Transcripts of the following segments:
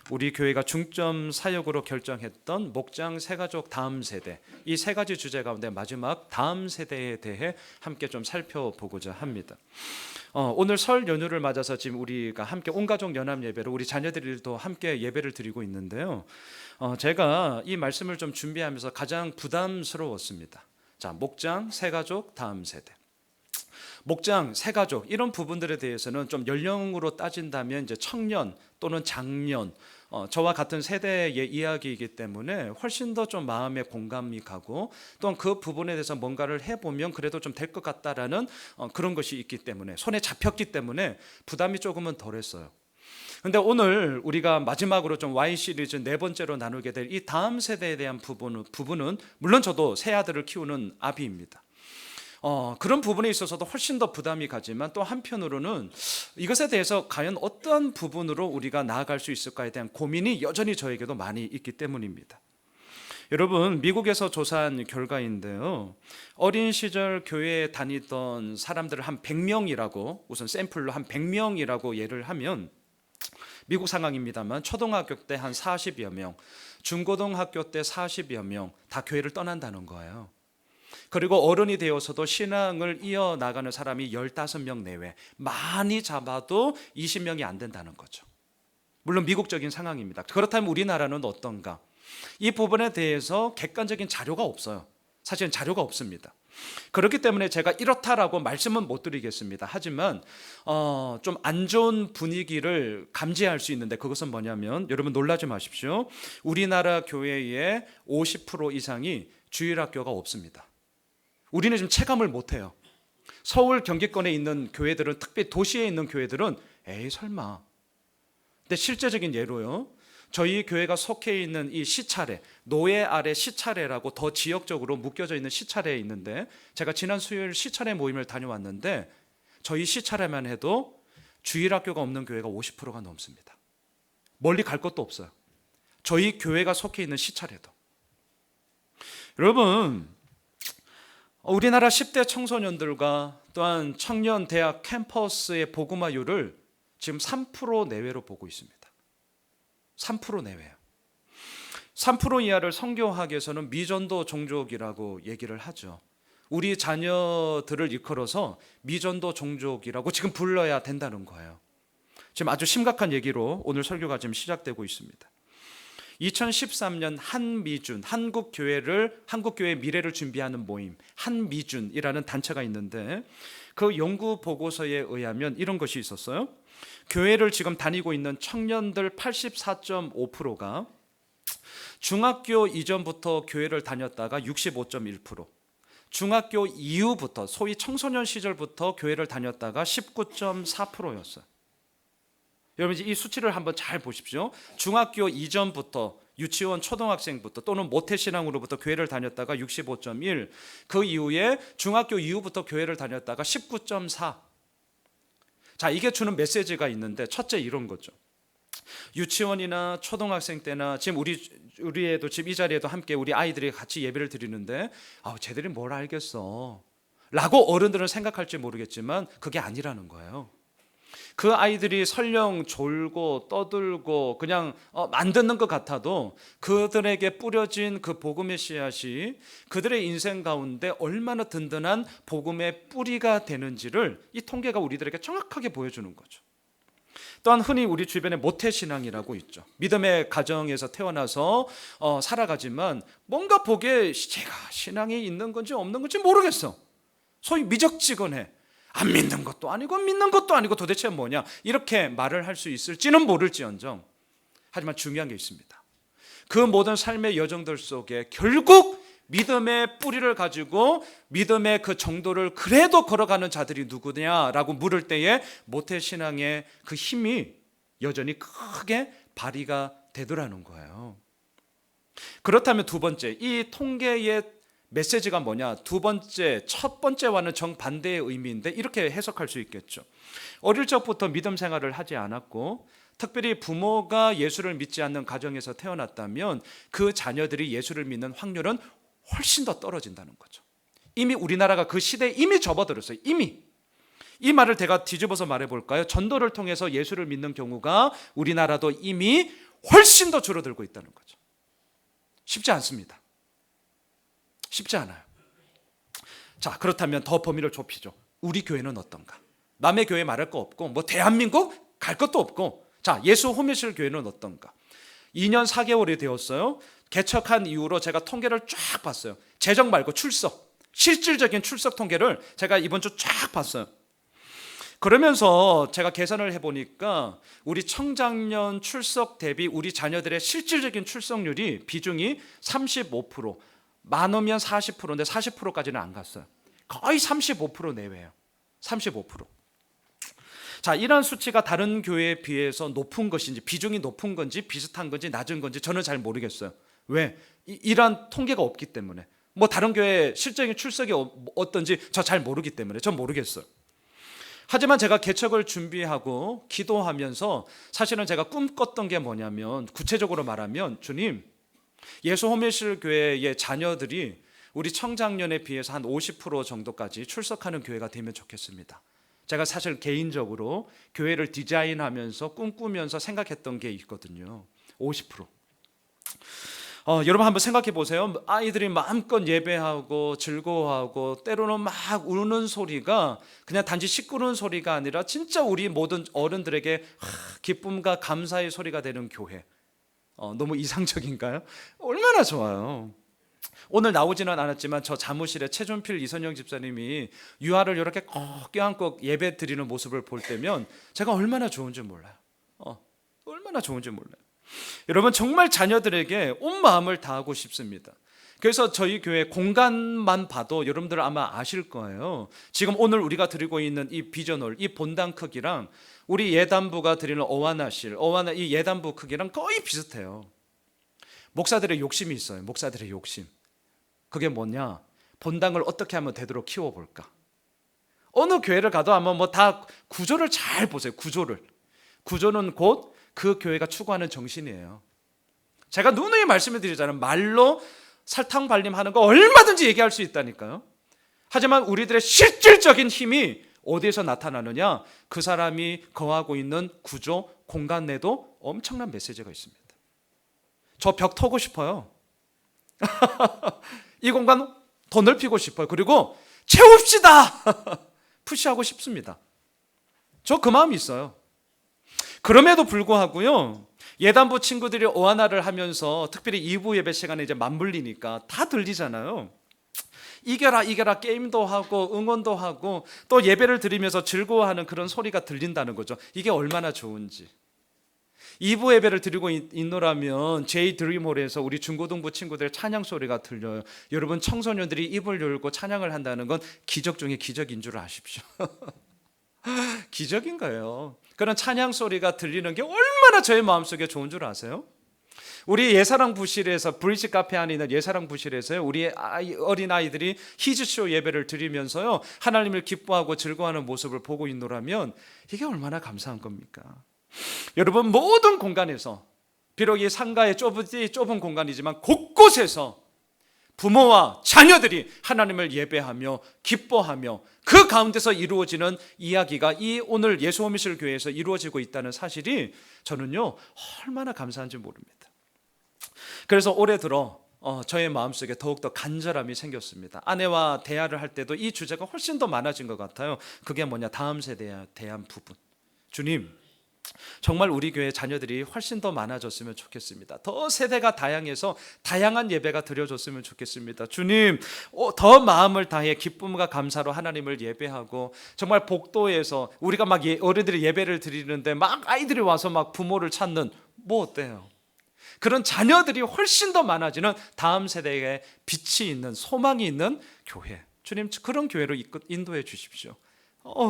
우리 교회가 중점 사역으로 결정했던 목장 새가족 다음 세대, 이 세 가지 주제 가운데 마지막 다음 세대에 대해 함께 좀 살펴보고자 합니다. 오늘 설 연휴를 맞아서 지금 우리가 함께 온가족 연합 예배로 우리 자녀들도 함께 예배를 드리고 있는데요. 제가 이 말씀을 좀 준비하면서 가장 부담스러웠습니다. 자, 목장 새가족 다음 세대. 목장, 새가족 이런 부분들에 대해서는 좀 연령으로 따진다면 이제 청년 또는 장년, 저와 같은 세대의 이야기이기 때문에 훨씬 더 좀 마음에 공감이 가고 또한 그 부분에 대해서 뭔가를 해보면 그래도 좀 될 것 같다라는 그런 것이 있기 때문에 손에 잡혔기 때문에 부담이 조금은 덜했어요. 근데 오늘 우리가 마지막으로 좀 Y 시리즈 네 번째로 나누게 될 이 다음 세대에 대한 부분은 물론 저도 새 아들을 키우는 아비입니다. 그런 부분에 있어서도 훨씬 더 부담이 가지만 또 한편으로는 이것에 대해서 과연 어떤 부분으로 우리가 나아갈 수 있을까에 대한 고민이 여전히 저에게도 많이 있기 때문입니다. 여러분, 미국에서 조사한 결과인데요, 어린 시절 교회에 다니던 사람들을 한 100명이라고, 우선 샘플로 한 100명이라고 예를 하면 미국 상황입니다만 초등학교 때 한 40여 명, 중고등학교 때 40여 명 다 교회를 떠난다는 거예요. 그리고 어른이 되어서도 신앙을 이어나가는 사람이 15명 내외, 많이 잡아도 20명이 안 된다는 거죠. 물론 미국적인 상황입니다. 그렇다면 우리나라는 어떤가? 이 부분에 대해서 객관적인 자료가 없어요. 사실은 자료가 없습니다. 그렇기 때문에 제가 이렇다라고 말씀은 못 드리겠습니다. 하지만 좀 안 좋은 분위기를 감지할 수 있는데, 그것은 뭐냐면, 여러분 놀라지 마십시오. 우리나라 교회의 50% 이상이 주일학교가 없습니다. 우리는 지금 체감을 못해요. 서울 경기권에 있는 교회들은, 특히 도시에 있는 교회들은 에이 설마. 근데 실제적인 예로요, 저희 교회가 속해 있는 이 시차례, 노예 아래 시차례라고 더 지역적으로 묶여져 있는 시차례에 있는데, 제가 지난 수요일 시차례 모임을 다녀왔는데 저희 시차례만 해도 주일학교가 없는 교회가 50%가 넘습니다. 멀리 갈 것도 없어요. 저희 교회가 속해 있는 시차례도. 여러분, 우리나라 10대 청소년들과 또한 청년 대학 캠퍼스의 복음화율을 지금 3% 내외로 보고 있습니다. 3% 내외예요. 3% 이하를 선교학에서는 미전도 종족이라고 얘기를 하죠. 우리 자녀들을 일컬어서 미전도 종족이라고 지금 불러야 된다는 거예요. 지금 아주 심각한 얘기로 오늘 설교가 지금 시작되고 있습니다. 2013년 한미준, 한국교회의 미래를 준비하는 모임, 한미준이라는 단체가 있는데, 그 연구 보고서에 의하면 이런 것이 있었어요. 교회를 지금 다니고 있는 청년들 84.5%가 중학교 이전부터 교회를 다녔다가 65.1%, 중학교 이후부터, 소위 청소년 시절부터 교회를 다녔다가 19.4%였어요. 여러분, 이 수치를 한번 잘 보십시오. 중학교 이전부터, 유치원 초등학생부터 또는 모태신앙으로부터 교회를 다녔다가 65.1, 그 이후에 중학교 이후부터 교회를 다녔다가 19.4. 자, 이게 주는 메시지가 있는데, 첫째 이런 거죠. 유치원이나 초등학생 때나 지금 우리에도 지금 이 자리에도 함께 우리 아이들이 같이 예배를 드리는데, 쟤들이 뭘 알겠어 라고 어른들은 생각할지 모르겠지만 그게 아니라는 거예요. 그 아이들이 설령 졸고 떠들고 그냥 안 듣는 것 같아도 그들에게 뿌려진 그 복음의 씨앗이 그들의 인생 가운데 얼마나 든든한 복음의 뿌리가 되는지를 이 통계가 우리들에게 정확하게 보여주는 거죠. 또한 흔히 우리 주변에 모태신앙이라고 있죠. 믿음의 가정에서 태어나서 살아가지만 뭔가 보기에 제가 신앙이 있는 건지 없는 건지 모르겠어. 소위 미적지근해. 안 믿는 것도 아니고 믿는 것도 아니고 도대체 뭐냐, 이렇게 말을 할 수 있을지는 모를지언정, 하지만 중요한 게 있습니다. 그 모든 삶의 여정들 속에 결국 믿음의 뿌리를 가지고 믿음의 그 정도를 그래도 걸어가는 자들이 누구냐라고 물을 때에 모태신앙의 그 힘이 여전히 크게 발휘가 되더라는 거예요. 그렇다면 두 번째, 이 통계의 메시지가 뭐냐? 두 번째, 첫 번째와는 정반대의 의미인데 이렇게 해석할 수 있겠죠. 어릴 적부터 믿음 생활을 하지 않았고, 특별히 부모가 예수를 믿지 않는 가정에서 태어났다면 그 자녀들이 예수를 믿는 확률은 훨씬 더 떨어진다는 거죠. 이미 우리나라가 그 시대에 이미 접어들었어요. 이미. 이 말을 제가 뒤집어서 말해볼까요? 전도를 통해서 예수를 믿는 경우가 우리나라도 이미 훨씬 더 줄어들고 있다는 거죠. 쉽지 않습니다. 쉽지 않아요. 자, 그렇다면 더 범위를 좁히죠. 우리 교회는 어떤가? 남의 교회 말할 거 없고 뭐 대한민국 갈 것도 없고, 자, 예수 호미실 교회는 어떤가? 2년 4개월이 되었어요. 개척한 이후로 제가 통계를 쫙 봤어요. 재정 말고 출석, 실질적인 출석 통계를 제가 이번 주 쫙 봤어요. 그러면서 제가 계산을 해보니까 우리 청장년 출석 대비 우리 자녀들의 실질적인 출석률이 비중이 35%, 많으면 40%인데 40%까지는 안 갔어요. 거의 35% 내외예요. 35%. 자, 이러한 수치가 다른 교회에 비해서 높은 것인지, 비중이 높은 건지 비슷한 건지 낮은 건지 저는 잘 모르겠어요. 왜? 이러한 통계가 없기 때문에. 뭐 다른 교회 실적인 출석이 어떤지 저 잘 모르기 때문에 전 모르겠어요. 하지만 제가 개척을 준비하고 기도하면서 사실은 제가 꿈꿨던 게 뭐냐면, 구체적으로 말하면, 주님, 예수 호미실 교회의 자녀들이 우리 청장년에 비해서 한 50% 정도까지 출석하는 교회가 되면 좋겠습니다. 제가 사실 개인적으로 교회를 디자인하면서 꿈꾸면서 생각했던 게 있거든요. 50%. 여러분 한번 생각해 보세요. 아이들이 마음껏 예배하고 즐거워하고 때로는 막 우는 소리가 그냥 단지 시끄러운 소리가 아니라 진짜 우리 모든 어른들에게 기쁨과 감사의 소리가 되는 교회. 너무 이상적인가요? 얼마나 좋아요. 오늘 나오지는 않았지만 저 사무실에 최준필 이선영 집사님이 유아를 이렇게 꼭 껴안고 예배 드리는 모습을 볼 때면 제가 얼마나 좋은지 몰라요. 얼마나 좋은지 몰라요. 여러분, 정말 자녀들에게 온 마음을 다하고 싶습니다. 그래서 저희 교회 공간만 봐도 여러분들 아마 아실 거예요. 지금 오늘 우리가 드리고 있는 이 비전홀, 이 본당 크기랑 우리 예단부가 드리는 어와나실, 이 예단부 크기랑 거의 비슷해요. 목사들의 욕심이 있어요. 목사들의 욕심. 그게 뭐냐? 본당을 어떻게 하면 되도록 키워볼까? 어느 교회를 가도 아마 뭐 다 구조를 잘 보세요. 구조는 곧 그 교회가 추구하는 정신이에요. 제가 누누이 말씀을 드리잖아요. 말로 설탕 발림하는 거 얼마든지 얘기할 수 있다니까요. 하지만 우리들의 실질적인 힘이 어디에서 나타나느냐? 그 사람이 거하고 있는 구조, 공간 내도 엄청난 메시지가 있습니다. 저 벽 터고 싶어요. 이 공간 더 넓히고 싶어요. 그리고 채웁시다. 푸시하고 싶습니다. 저 그 마음이 있어요. 그럼에도 불구하고요, 예단부 친구들이 어하나를 하면서 특별히 2부 예배 시간에 이제 맞물리니까 다 들리잖아요. 이겨라 게임도 하고 응원도 하고 또 예배를 드리면서 즐거워하는 그런 소리가 들린다는 거죠. 이게 얼마나 좋은지. 2부 예배를 드리고 있노라면 제이 드림홀에서 우리 중고등부 친구들의 찬양 소리가 들려요. 여러분, 청소년들이 입을 열고 찬양을 한다는 건 기적 중에 기적인 줄 아십시오. 기적인 거예요. 그런 찬양 소리가 들리는 게 얼마나 저의 마음속에 좋은 줄 아세요? 우리 예사랑 부실에서, 브리지 카페 안에 있는 예사랑 부실에서요, 우리 어린아이들이 히즈쇼 예배를 드리면서요 하나님을 기뻐하고 즐거워하는 모습을 보고 있노라면 이게 얼마나 감사한 겁니까? 여러분, 모든 공간에서, 비록 이 상가의 좁은 공간이지만 곳곳에서 부모와 자녀들이 하나님을 예배하며 기뻐하며 그 가운데서 이루어지는 이야기가 이 오늘 예수 호미실 교회에서 이루어지고 있다는 사실이 저는요 얼마나 감사한지 모릅니다. 그래서 올해 들어 저의 마음속에 더욱더 간절함이 생겼습니다. 아내와 대화를 할 때도 이 주제가 훨씬 더 많아진 것 같아요. 그게 뭐냐? 다음 세대에 대한 부분. 주님, 정말 우리 교회 자녀들이 훨씬 더 많아졌으면 좋겠습니다. 더 세대가 다양해서 다양한 예배가 드려졌으면 좋겠습니다. 주님, 더 마음을 다해 기쁨과 감사로 하나님을 예배하고, 정말 복도에서 우리가 막 어른들이 예배를 드리는데 막 아이들이 와서 막 부모를 찾는, 뭐 어때요? 그런 자녀들이 훨씬 더 많아지는 다음 세대에 빛이 있는, 소망이 있는 교회, 주님 그런 교회로 인도해 주십시오.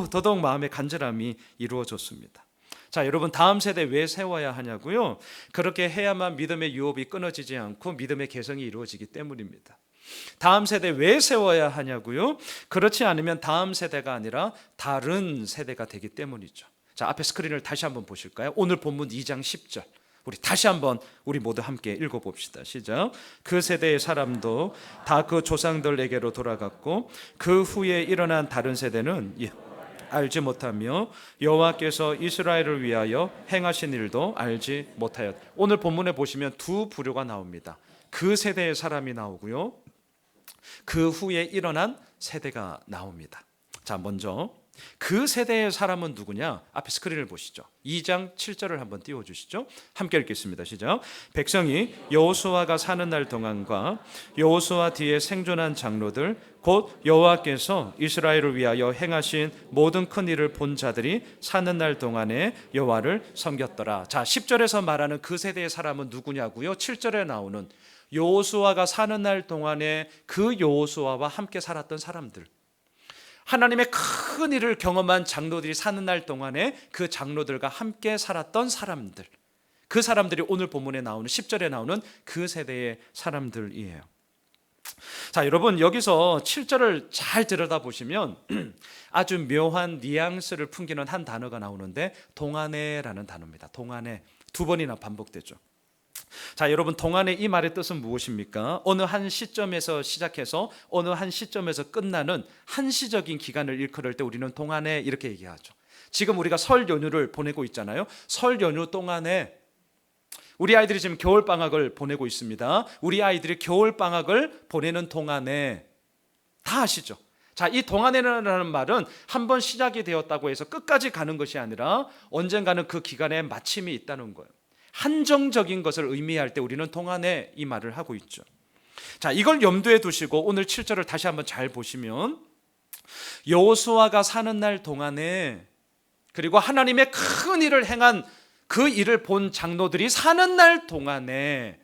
더더욱 마음의 간절함이 이루어졌습니다. 자, 여러분, 다음 세대 왜 세워야 하냐고요? 그렇게 해야만 믿음의 유업이 끊어지지 않고 믿음의 개성이 이루어지기 때문입니다. 다음 세대 왜 세워야 하냐고요? 그렇지 않으면 다음 세대가 아니라 다른 세대가 되기 때문이죠. 자, 앞에 스크린을 다시 한번 보실까요? 오늘 본문 2장 10절. 우리 다시 한번 우리 모두 함께 읽어봅시다. 시작. 그 세대의 사람도 다 그 조상들에게로 돌아갔고 그 후에 일어난 다른 세대는 알지 못하며 여호와께서 이스라엘을 위하여 행하신 일도 알지 못하였. 오늘 본문에 보시면 두 부류가 나옵니다. 그 세대의 사람이 나오고요, 그 후에 일어난 세대가 나옵니다. 자, 먼저 그 세대의 사람은 누구냐? 앞에 스크린을 보시죠. 2장 7절을 한번 띄워주시죠. 함께 읽겠습니다. 시작. 백성이 여호수아가 사는 날 동안과 여호수아 뒤에 생존한 장로들 곧 여호와께서 이스라엘을 위하여 행하신 모든 큰 일을 본 자들이 사는 날 동안에 여호와를 섬겼더라. 자, 10절에서 말하는 그 세대의 사람은 누구냐고요? 7절에 나오는 여호수아가 사는 날 동안에 그 여호수아와 함께 살았던 사람들, 하나님의 큰 일을 경험한 장로들이 사는 날 동안에 그 장로들과 함께 살았던 사람들, 그 사람들이 오늘 본문에 나오는 10절에 나오는 그 세대의 사람들이에요. 자, 여러분 여기서 7절을 잘 들여다보시면 아주 묘한 뉘앙스를 풍기는 한 단어가 나오는데 동안에라는 단어입니다. 동안에 두 번이나 반복되죠. 자, 여러분 동안의 이 말의 뜻은 무엇입니까? 어느 한 시점에서 시작해서 어느 한 시점에서 끝나는 한시적인 기간을 일컬을 때 우리는 동안에 이렇게 얘기하죠. 지금 우리가 설 연휴를 보내고 있잖아요. 설 연휴 동안에 우리 아이들이 지금 겨울방학을 보내고 있습니다. 우리 아이들이 겨울방학을 보내는 동안에 다 아시죠? 자, 이 동안에라는 말은 한번 시작이 되었다고 해서 끝까지 가는 것이 아니라 언젠가는 그 기간에 마침이 있다는 거예요. 한정적인 것을 의미할 때 우리는 동안에 이 말을 하고 있죠. 자, 이걸 염두에 두시고 오늘 7절을 다시 한번 잘 보시면 여호수아가 사는 날 동안에, 그리고 하나님의 큰 일을 행한 그 일을 본 장로들이 사는 날 동안에,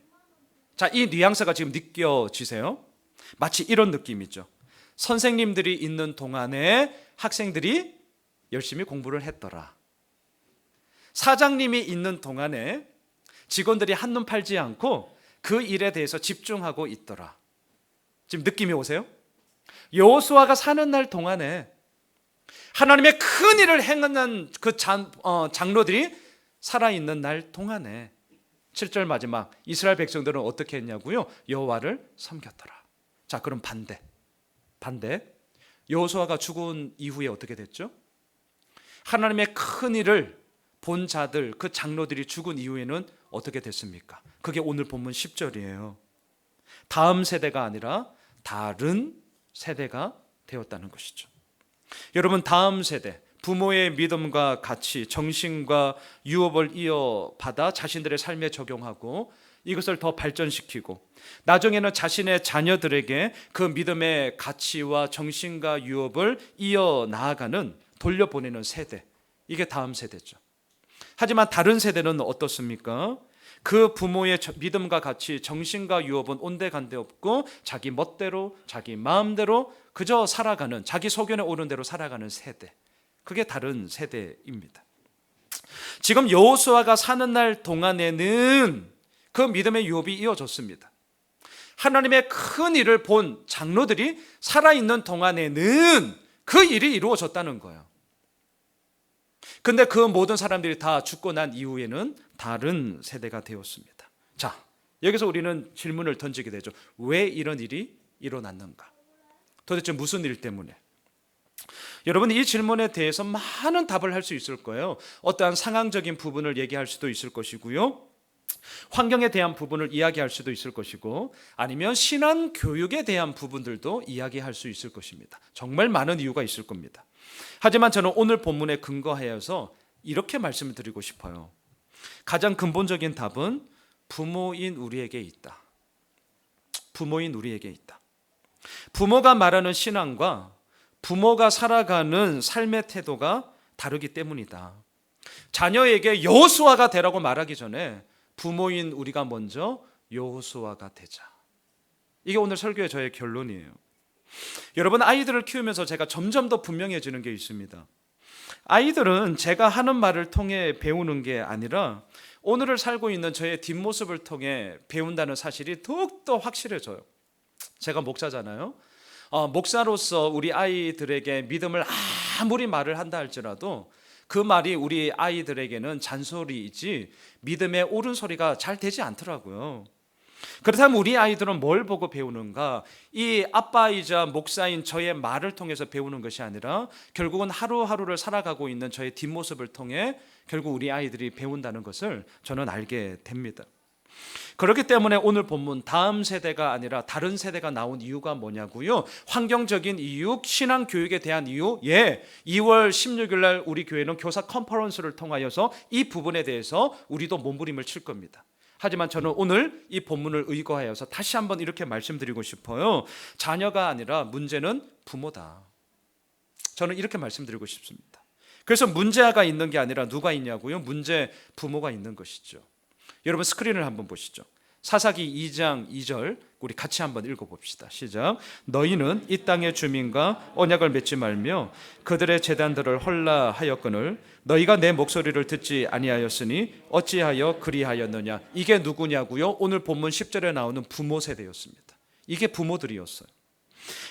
자, 이 뉘앙스가 지금 느껴지세요? 마치 이런 느낌이죠. 선생님들이 있는 동안에 학생들이 열심히 공부를 했더라. 사장님이 있는 동안에 직원들이 한눈 팔지 않고 그 일에 대해서 집중하고 있더라. 지금 느낌이 오세요? 여호수아가 사는 날 동안에 하나님의 큰 일을 행한 그 장로들이 살아있는 날 동안에 7절 마지막 이스라엘 백성들은 어떻게 했냐고요? 여호와를 섬겼더라. 자, 그럼 반대. 여호수아가 죽은 이후에 어떻게 됐죠? 하나님의 큰 일을 본 자들, 그 장로들이 죽은 이후에는 어떻게 됐습니까? 그게 오늘 본문 10절이에요. 다음 세대가 아니라 다른 세대가 되었다는 것이죠. 여러분, 다음 세대, 부모의 믿음과 가치, 정신과 유업을 이어받아 자신들의 삶에 적용하고 이것을 더 발전시키고 나중에는 자신의 자녀들에게 그 믿음의 가치와 정신과 유업을 이어나아가는, 돌려보내는 세대, 이게 다음 세대죠. 하지만 다른 세대는 어떻습니까? 그 부모의 믿음과 가치, 정신과 유업은 온데간데 없고 자기 멋대로, 자기 마음대로 그저 살아가는, 자기 소견에 오른 대로 살아가는 세대, 그게 다른 세대입니다. 지금 여호수아가 사는 날 동안에는 그 믿음의 유업이 이어졌습니다. 하나님의 큰 일을 본 장로들이 살아있는 동안에는 그 일이 이루어졌다는 거예요. 근데 그 모든 사람들이 다 죽고 난 이후에는 다른 세대가 되었습니다. 자, 여기서 우리는 질문을 던지게 되죠. 왜 이런 일이 일어났는가? 도대체 무슨 일 때문에? 여러분, 이 질문에 대해서 많은 답을 할 수 있을 거예요. 어떠한 상황적인 부분을 얘기할 수도 있을 것이고요, 환경에 대한 부분을 이야기할 수도 있을 것이고, 아니면 신앙 교육에 대한 부분들도 이야기할 수 있을 것입니다. 정말 많은 이유가 있을 겁니다. 하지만 저는 오늘 본문에 근거하여서 이렇게 말씀을 드리고 싶어요. 가장 근본적인 답은 부모인 우리에게 있다. 부모인 우리에게 있다. 부모가 말하는 신앙과 부모가 살아가는 삶의 태도가 다르기 때문이다. 자녀에게 여호수아가 되라고 말하기 전에 부모인 우리가 먼저 여호수아가 되자. 이게 오늘 설교의 저의 결론이에요. 여러분, 아이들을 키우면서 제가 점점 더 분명해지는 게 있습니다. 아이들은 제가 하는 말을 통해 배우는 게 아니라 오늘을 살고 있는 저의 뒷모습을 통해 배운다는 사실이 더욱더 확실해져요. 제가 목사잖아요. 목사로서 우리 아이들에게 믿음을 아무리 말을 한다 할지라도 그 말이 우리 아이들에게는 잔소리이지 믿음의 옳은 소리가 잘 되지 않더라고요. 그렇다면 우리 아이들은 뭘 보고 배우는가? 이 아빠이자 목사인 저의 말을 통해서 배우는 것이 아니라 결국은 하루하루를 살아가고 있는 저의 뒷모습을 통해 결국 우리 아이들이 배운다는 것을 저는 알게 됩니다. 그렇기 때문에 오늘 본문 다음 세대가 아니라 다른 세대가 나온 이유가 뭐냐고요? 환경적인 이유, 신앙 교육에 대한 이유. 2월 16일 날 우리 교회는 교사 컨퍼런스를 통하여서 이 부분에 대해서 우리도 몸부림을 칠 겁니다. 하지만 저는 오늘 이 본문을 의거하여서 다시 한번 이렇게 말씀드리고 싶어요. 자녀가 아니라 문제는 부모다. 저는 이렇게 말씀드리고 싶습니다. 그래서 문제아가 있는 게 아니라 누가 있냐고요? 문제 부모가 있는 것이죠. 여러분 스크린을 한번 보시죠. 사사기 2장 2절 우리 같이 한번 읽어봅시다. 시작. 너희는 이 땅의 주민과 언약을 맺지 말며 그들의 제단들을 헐라하였거늘 너희가 내 목소리를 듣지 아니하였으니 어찌하여 그리하였느냐. 이게 누구냐고요? 오늘 본문 10절에 나오는 부모 세대였습니다. 이게 부모들이었어요.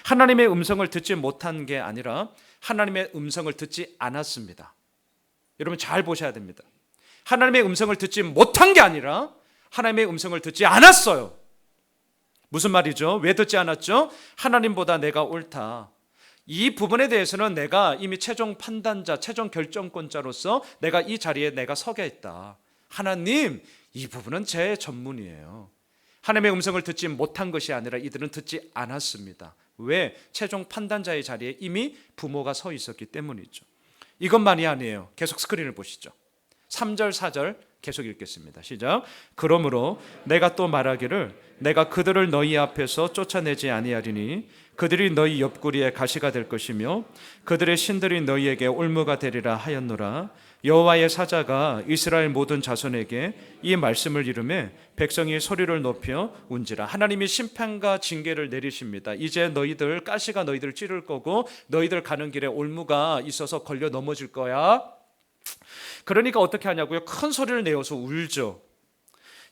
하나님의 음성을 듣지 못한 게 아니라 하나님의 음성을 듣지 않았습니다. 여러분 잘 보셔야 됩니다. 하나님의 음성을 듣지 못한 게 아니라 하나님의 음성을 듣지 않았어요. 무슨 말이죠? 왜 듣지 않았죠? 하나님보다 내가 옳다. 이 부분에 대해서는 내가 이미 최종 판단자, 최종 결정권자로서 내가 이 자리에 내가 서겠다. 하나님, 이 부분은 제 전문이에요. 하나님의 음성을 듣지 못한 것이 아니라 이들은 듣지 않았습니다. 왜? 최종 판단자의 자리에 이미 부모가 서 있었기 때문이죠. 이것만이 아니에요. 계속 스크린을 보시죠. 3절 4절 계속 읽겠습니다. 시작. 그러므로 내가 또 말하기를 내가 그들을 너희 앞에서 쫓아내지 아니하리니 그들이 너희 옆구리에 가시가 될 것이며 그들의 신들이 너희에게 올무가 되리라 하였노라. 여호와의 사자가 이스라엘 모든 자손에게 이 말씀을 이루매 백성이 소리를 높여 운지라. 하나님이 심판과 징계를 내리십니다. 이제 너희들 가시가 너희들 찌를 거고 너희들 가는 길에 올무가 있어서 걸려 넘어질 거야. 그러니까 어떻게 하냐고요? 큰 소리를 내어서 울죠.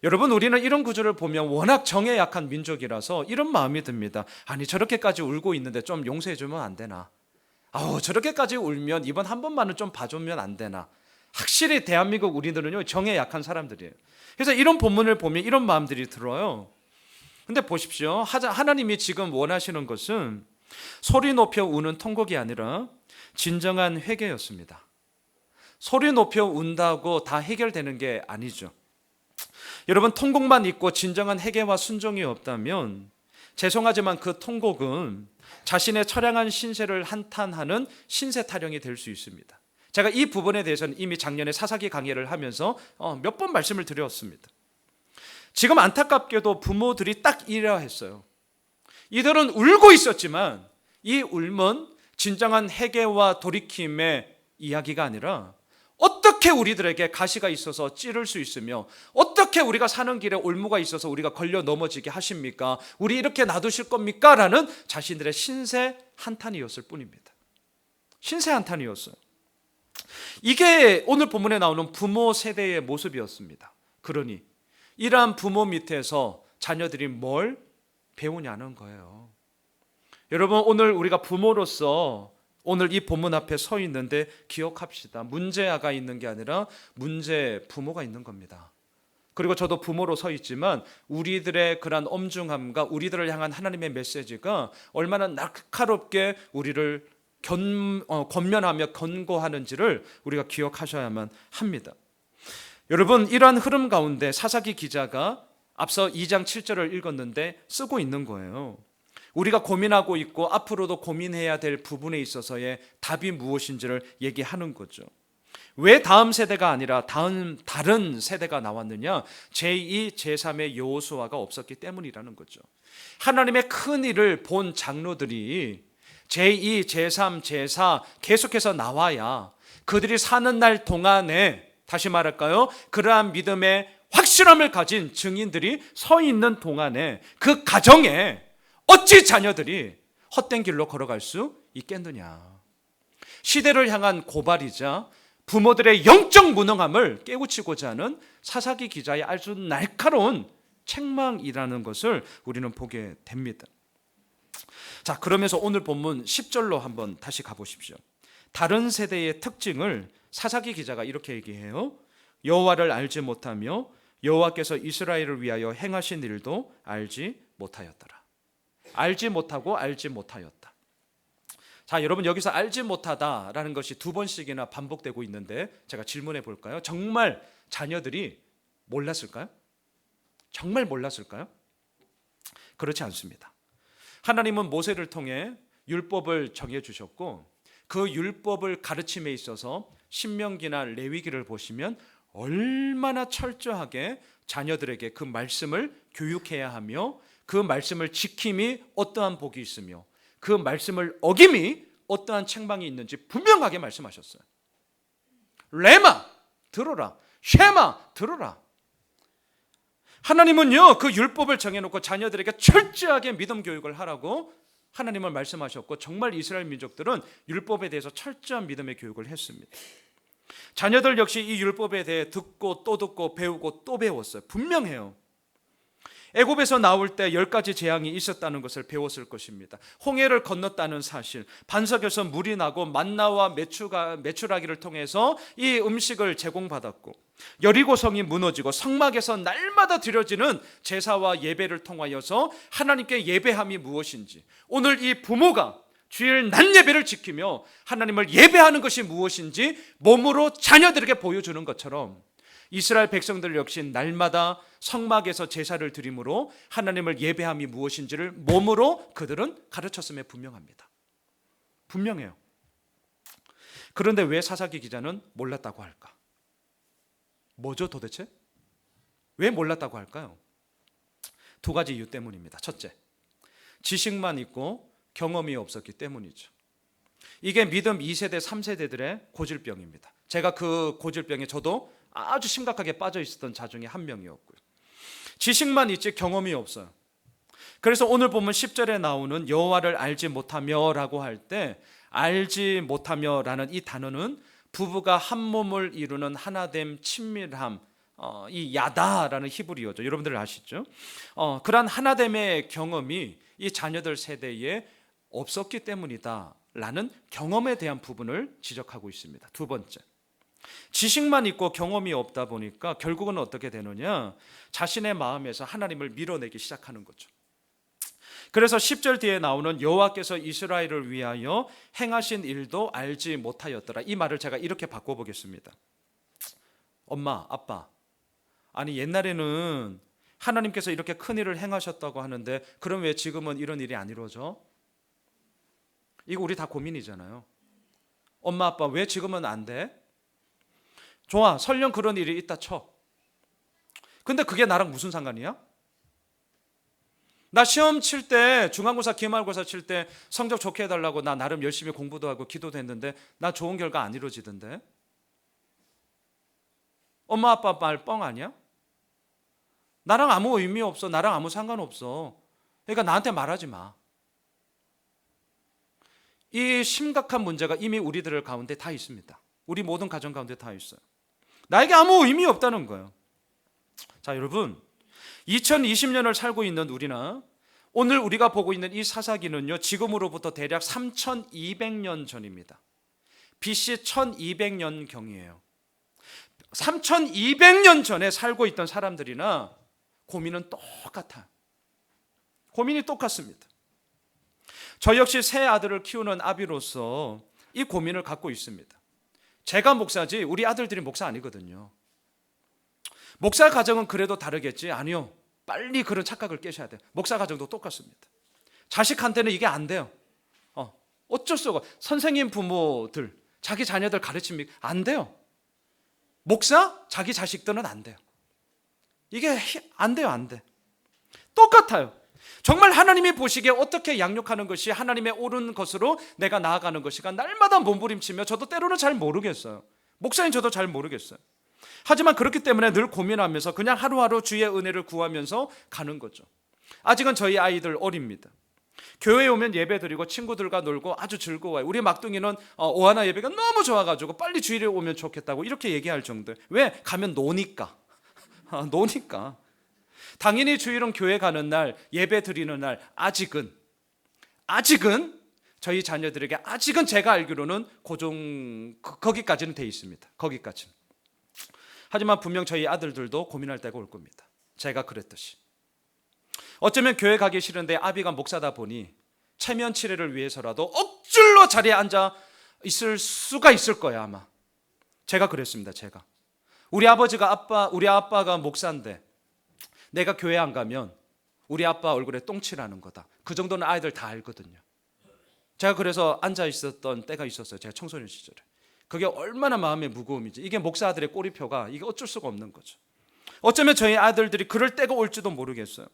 여러분 우리는 이런 구절을 보면 워낙 정에 약한 민족이라서 이런 마음이 듭니다. 아니 저렇게까지 울고 있는데 좀 용서해 주면 안 되나? 저렇게까지 울면 이번 한 번만은 좀 봐주면 안 되나? 확실히 대한민국 우리들은요 정에 약한 사람들이에요. 그래서 이런 본문을 보면 이런 마음들이 들어요. 근데 보십시오. 하나님이 지금 원하시는 것은 소리 높여 우는 통곡이 아니라 진정한 회개였습니다. 소리 높여 운다고 다 해결되는 게 아니죠. 여러분 통곡만 있고 진정한 회개와 순종이 없다면 죄송하지만 그 통곡은 자신의 처량한 신세를 한탄하는 신세 타령이 될 수 있습니다. 제가 이 부분에 대해서는 이미 작년에 사사기 강의를 하면서 몇 번 말씀을 드렸습니다. 지금 안타깝게도 부모들이 딱 이래야 했어요. 이들은 울고 있었지만 이 울면 진정한 회개와 돌이킴의 이야기가 아니라 어떻게 우리들에게 가시가 있어서 찌를 수 있으며 어떻게 우리가 사는 길에 올무가 있어서 우리가 걸려 넘어지게 하십니까? 우리 이렇게 놔두실 겁니까? 라는 자신들의 신세 한탄이었을 뿐입니다. 신세 한탄이었어요. 이게 오늘 본문에 나오는 부모 세대의 모습이었습니다. 그러니 이러한 부모 밑에서 자녀들이 뭘 배우냐는 거예요. 여러분 오늘 우리가 부모로서 오늘 이 본문 앞에 서 있는데 기억합시다. 문제아가 있는 게 아니라 문제 부모가 있는 겁니다. 그리고 저도 부모로 서 있지만 우리들의 그런 엄중함과 우리들을 향한 하나님의 메시지가 얼마나 날카롭게 우리를 권면하며 권고하는지를 우리가 기억하셔야만 합니다. 여러분 이러한 흐름 가운데 사사기 기자가 앞서 2장 7절을 읽었는데 쓰고 있는 거예요. 우리가 고민하고 있고 앞으로도 고민해야 될 부분에 있어서의 답이 무엇인지를 얘기하는 거죠. 왜 다음 세대가 아니라 다른 세대가 나왔느냐? 제2, 제3의 여호수아가 없었기 때문이라는 거죠. 하나님의 큰 일을 본 장로들이 제2, 제3, 제4 계속해서 나와야 그들이 사는 날 동안에 다시 말할까요? 그러한 믿음의 확실함을 가진 증인들이 서 있는 동안에 그 가정에 어찌 자녀들이 헛된 길로 걸어갈 수 있겠느냐. 시대를 향한 고발이자 부모들의 영적 무능함을 깨우치고자 하는 사사기 기자의 아주 날카로운 책망이라는 것을 우리는 보게 됩니다. 자, 그러면서 오늘 본문 10절로 한번 다시 가보십시오. 다른 세대의 특징을 사사기 기자가 이렇게 얘기해요. 여호와를 알지 못하며 여호와께서 이스라엘을 위하여 행하신 일도 알지 못하였더라. 알지 못하고 알지 못하였다. 자, 여러분 여기서 알지 못하다라는 것이 두 번씩이나 반복되고 있는데 제가 질문해 볼까요? 정말 자녀들이 몰랐을까요? 정말 몰랐을까요? 그렇지 않습니다. 하나님은 모세를 통해 율법을 정해 주셨고 그 율법을 가르침에 있어서 신명기나 레위기를 보시면 얼마나 철저하게 자녀들에게 그 말씀을 교육해야 하며 그 말씀을 지킴이 어떠한 복이 있으며 그 말씀을 어김이 어떠한 책망이 있는지 분명하게 말씀하셨어요. 레마 들어라, 쉐마 들어라. 하나님은요 그 율법을 정해놓고 자녀들에게 철저하게 믿음 교육을 하라고 하나님을 말씀하셨고 정말 이스라엘 민족들은 율법에 대해서 철저한 믿음의 교육을 했습니다. 자녀들 역시 이 율법에 대해 듣고 또 듣고 배우고 또 배웠어요. 분명해요. 애굽에서 나올 때 10가지 재앙이 있었다는 것을 배웠을 것입니다. 홍해를 건넜다는 사실, 반석에서 물이 나고 만나와 메추라기를 통해서 이 음식을 제공받았고 여리고성이 무너지고 성막에서 날마다 드려지는 제사와 예배를 통하여서 하나님께 예배함이 무엇인지, 오늘 이 부모가 주일 낮 예배를 지키며 하나님을 예배하는 것이 무엇인지 몸으로 자녀들에게 보여주는 것처럼 이스라엘 백성들 역시 날마다 성막에서 제사를 드림으로 하나님을 예배함이 무엇인지를 몸으로 그들은 가르쳤음에 분명합니다. 분명해요. 그런데 왜 사사기 기자는 몰랐다고 할까? 뭐죠 도대체? 왜 몰랐다고 할까요? 두 가지 이유 때문입니다. 첫째, 지식만 있고 경험이 없었기 때문이죠. 이게 믿음 2세대, 3세대들의 고질병입니다. 제가 그 고질병에 저도 아주 심각하게 빠져 있었던 자 중에 한 명이었고요. 지식만 있지 경험이 없어요. 그래서 오늘 보면 10절에 나오는 여호와를 알지 못하며 라고 할 때 알지 못하며 라는 이 단어는 부부가 한 몸을 이루는 하나됨, 친밀함, 이 야다라는 히브리어죠. 여러분들 아시죠? 그러한 하나됨의 경험이 이 자녀들 세대에 없었기 때문이다 라는 경험에 대한 부분을 지적하고 있습니다. 두 번째, 지식만 있고 경험이 없다 보니까 결국은 어떻게 되느냐, 자신의 마음에서 하나님을 밀어내기 시작하는 거죠. 그래서 10절 뒤에 나오는 여호와께서 이스라엘을 위하여 행하신 일도 알지 못하였더라, 이 말을 제가 이렇게 바꿔보겠습니다. 엄마, 아빠, 아니 옛날에는 하나님께서 이렇게 큰 일을 행하셨다고 하는데 그럼 왜 지금은 이런 일이 안 이루어져? 이거 우리 다 고민이잖아요. 엄마, 아빠, 왜 지금은 안 돼? 좋아, 설령 그런 일이 있다 쳐. 근데 그게 나랑 무슨 상관이야? 나 시험 칠 때, 중간고사, 기말고사 칠 때 성적 좋게 해달라고 나 나름 열심히 공부도 하고 기도도 했는데 나 좋은 결과 안 이루어지던데? 엄마 아빠 말 뻥 아니야? 나랑 아무 의미 없어. 나랑 아무 상관없어. 그러니까 나한테 말하지 마. 이 심각한 문제가 이미 우리들 가운데 다 있습니다. 우리 모든 가정 가운데 다 있어요. 나에게 아무 의미 없다는 거예요. 자, 여러분, 2020년을 살고 있는 우리나 오늘 우리가 보고 있는 이 사사기는요, 지금으로부터 대략 3200년 전입니다. BC 1200년 경이에요. 3200년 전에 살고 있던 사람들이나 고민은 똑같아요. 고민이 똑같습니다. 저 역시 새 아들을 키우는 아비로서 이 고민을 갖고 있습니다. 제가 목사지 우리 아들들이 목사 아니거든요. 목사 가정은 그래도 다르겠지? 아니요. 빨리 그런 착각을 깨셔야 돼요. 목사 가정도 똑같습니다. 자식한테는 이게 안 돼요. 어쩔 수 없고 선생님 부모들 자기 자녀들 가르치면 안 돼요. 목사 자기 자식들은 안 돼요. 이게 안 돼요. 안 돼. 똑같아요. 정말 하나님이 보시기에 어떻게 양육하는 것이 하나님의 옳은 것으로 내가 나아가는 것이가 날마다 몸부림치며 저도 때로는 잘 모르겠어요. 목사님 저도 잘 모르겠어요. 하지만 그렇기 때문에 늘 고민하면서 그냥 하루하루 주의 은혜를 구하면서 가는 거죠. 아직은 저희 아이들 어립니다. 교회에 오면 예배 드리고 친구들과 놀고 아주 즐거워요. 우리 막둥이는 오하나 예배가 너무 좋아가지고 빨리 주일에 오면 좋겠다고 이렇게 얘기할 정도. 왜? 가면 노니까. 노니까. 당연히 주일은 교회 가는 날, 예배 드리는 날 아직은 저희 자녀들에게 아직은 제가 알기로는 거기까지는 돼 있습니다. 거기까지. 하지만 분명 저희 아들들도 고민할 때가 올 겁니다. 제가 그랬듯이. 어쩌면 교회 가기 싫은데 아비가 목사다 보니 체면 치레를 위해서라도 억줄로 자리에 앉아 있을 수가 있을 거예요, 아마. 제가 그랬습니다. 제가. 우리 아빠가 목사인데 내가 교회 안 가면 우리 아빠 얼굴에 똥칠하는 거다. 그 정도는 아이들 다 알거든요. 제가 그래서 앉아 있었던 때가 있었어요. 제가 청소년 시절에. 그게 얼마나 마음의 무거움인지. 이게 목사 아들의 꼬리표가 이게 어쩔 수가 없는 거죠. 어쩌면 저희 아들들이 그럴 때가 올지도 모르겠어요.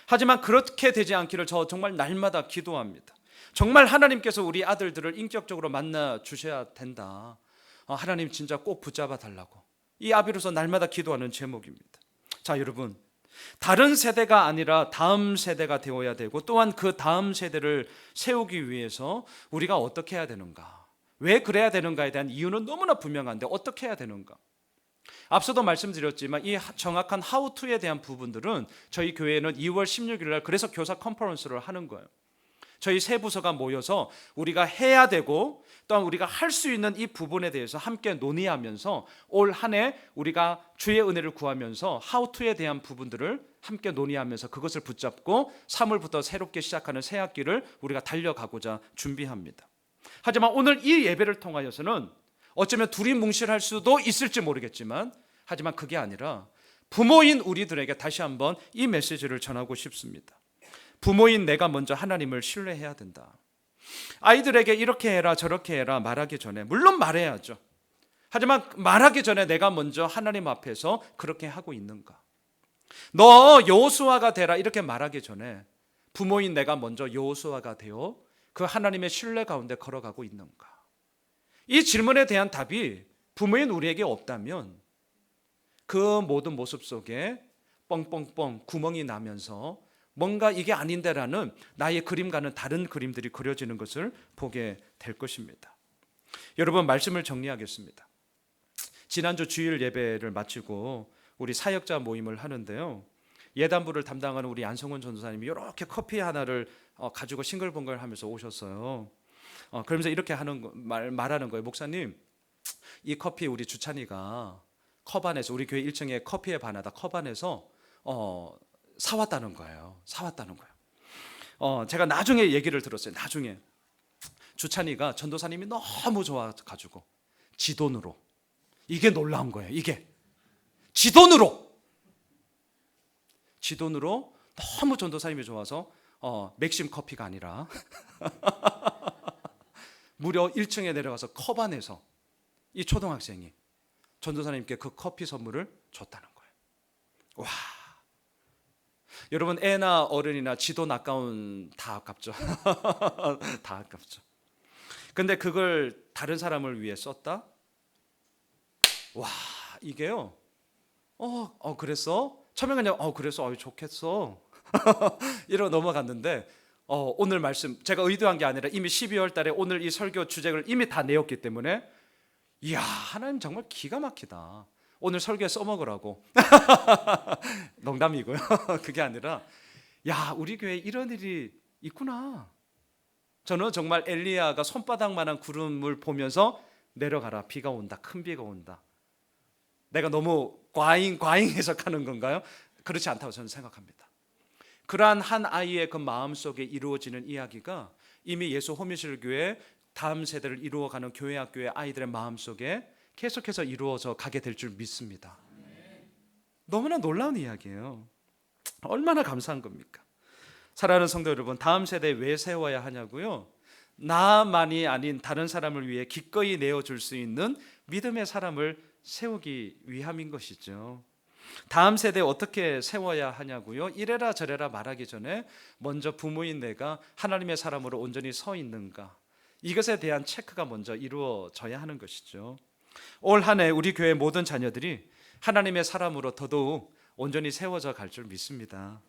하지만 그렇게 되지 않기를 저 정말 날마다 기도합니다. 정말 하나님께서 우리 아들들을 인격적으로 만나 주셔야 된다. 하나님 진짜 꼭 붙잡아 달라고. 이 아비로서 날마다 기도하는 제목입니다. 자, 여러분, 다른 세대가 아니라 다음 세대가 되어야 되고 또한 그 다음 세대를 세우기 위해서 우리가 어떻게 해야 되는가, 왜 그래야 되는가에 대한 이유는 너무나 분명한데 어떻게 해야 되는가. 앞서도 말씀드렸지만 이 정확한 how to에 대한 부분들은 저희 교회는 2월 16일 날 그래서 교사 컨퍼런스를 하는 거예요. 저희 세 부서가 모여서 우리가 해야 되고 또한 우리가 할 수 있는 이 부분에 대해서 함께 논의하면서 올 한 해 우리가 주의 은혜를 구하면서 how to에 대한 부분들을 함께 논의하면서 그것을 붙잡고 3월부터 새롭게 시작하는 새 학기를 우리가 달려가고자 준비합니다. 하지만 오늘 이 예배를 통하여서는 어쩌면 둘이 뭉실할 수도 있을지 모르겠지만 하지만 그게 아니라 부모인 우리들에게 다시 한번 이 메시지를 전하고 싶습니다. 부모인 내가 먼저 하나님을 신뢰해야 된다. 아이들에게 이렇게 해라 저렇게 해라 말하기 전에 물론 말해야죠. 하지만 말하기 전에 내가 먼저 하나님 앞에서 그렇게 하고 있는가. 너 여호수아가 되라 이렇게 말하기 전에 부모인 내가 먼저 여호수아가 되어 그 하나님의 신뢰 가운데 걸어가고 있는가. 이 질문에 대한 답이 부모인 우리에게 없다면 그 모든 모습 속에 뻥뻥뻥 구멍이 나면서 뭔가 이게 아닌데라는 나의 그림과는 다른 그림들이 그려지는 것을 보게 될 것입니다. 여러분, 말씀을 정리하겠습니다. 지난주 주일 예배를 마치고 우리 사역자 모임을 하는데요, 예단부를 담당하는 우리 안성훈 전도사님이 이렇게 커피 하나를 가지고 싱글벙글 하면서 오셨어요. 그러면서 이렇게 말하는 거예요. 목사님, 이 커피 우리 주찬이가 컵 안에서 우리 교회 1층에 커피에 반하다 컵 안에서 사왔다는 거예요. 제가 나중에 얘기를 들었어요. 나중에 주찬이가 전도사님이 너무 좋아가지고 지 돈으로, 이게 놀라운 거예요. 이게 지 돈으로 너무 전도사님이 좋아서 맥심 커피가 아니라 무려 1층에 내려가서 컵 안에서 이 초등학생이 전도사님께 그 커피 선물을 줬다는 거예요. 와, 여러분, 애나 어른이나 지돈 아까운 다 아깝죠. 다 아깝죠. 근데 그걸 다른 사람을 위해 썼다? 와, 이게요. 그랬어? 처음에 그냥 그랬어. 좋겠어. 이러고 넘어갔는데 오늘 말씀 제가 의도한 게 아니라 이미 12월 달에 오늘 이 설교 주제를 이미 다 내었기 때문에 이야, 하나님 정말 기가 막히다. 오늘 설교에 써먹으라고. 농담이고요. 그게 아니라 야, 우리 교회에 이런 일이 있구나. 저는 정말 엘리야가 손바닥만한 구름을 보면서 내려가라, 비가 온다, 큰 비가 온다. 내가 너무 과잉 해석하는 건가요? 그렇지 않다고 저는 생각합니다. 그러한 한 아이의 그 마음속에 이루어지는 이야기가 이미 예수 호미실교회 다음 세대를 이루어가는 교회 학교의 아이들의 마음속에 계속해서 이루어져 가게 될 줄 믿습니다. 너무나 놀라운 이야기예요. 얼마나 감사한 겁니까? 사랑하는 성도 여러분, 다음 세대에 왜 세워야 하냐고요? 나만이 아닌 다른 사람을 위해 기꺼이 내어줄 수 있는 믿음의 사람을 세우기 위함인 것이죠. 다음 세대에 어떻게 세워야 하냐고요? 이래라 저래라 말하기 전에 먼저 부모인 내가 하나님의 사람으로 온전히 서 있는가, 이것에 대한 체크가 먼저 이루어져야 하는 것이죠. 올 한 해 우리 교회 모든 자녀들이 하나님의 사람으로 더더욱 온전히 세워져 갈 줄 믿습니다.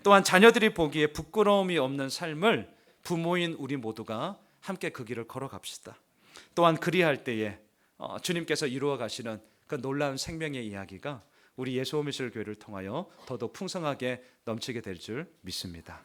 또한 자녀들이 보기에 부끄러움이 없는 삶을 부모인 우리 모두가 함께 그 길을 걸어갑시다. 또한 그리할 때에 주님께서 이루어 가시는 그 놀라운 생명의 이야기가 우리 예수 호미실 교회를 통하여 더더욱 풍성하게 넘치게 될 줄 믿습니다.